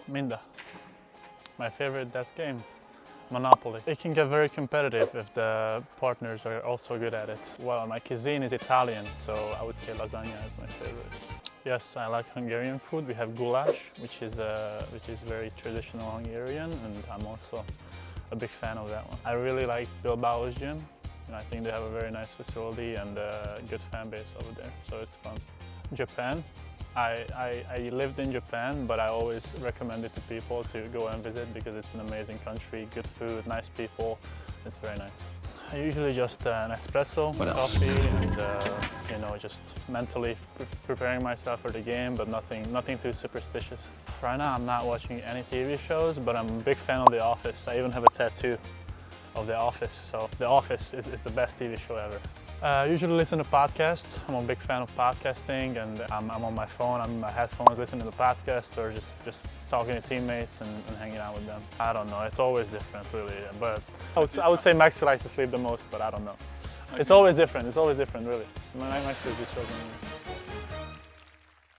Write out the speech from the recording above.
Minda. My favorite desk game, Monopoly. It can get very competitive if the partners are also good at it. Well, my cuisine is Italian, so I would say lasagna is my favorite. Yes, I like Hungarian food. We have goulash, which is very traditional Hungarian, and I'm also a big fan of that one. I really like 𝓥𝓲𝓪𝓽𝓰 gym, and I think they have a very nice facility and a good fan base over there, so it's fun. Japan. I lived in Japan, but I always recommend it to people to go and visit because it's an amazing country, good food, nice people. It's very nice. I usually just an espresso, coffee, and you know, just mentally preparing myself for the game, but nothing too superstitious. Right now, I'm not watching any TV shows, but I'm a big fan of The Office. I even have a tattoo of The Office, so The Office is the best TV show ever. I usually listen to podcasts. I'm a big fan of podcasting, and I'm on my phone, I'm on my headphones listening to podcasts or just talking to teammates and hanging out with them. I don't know, it's always different really, but I would say Max likes to sleep the most, but I don't know. It's always different really. Max is just struggling.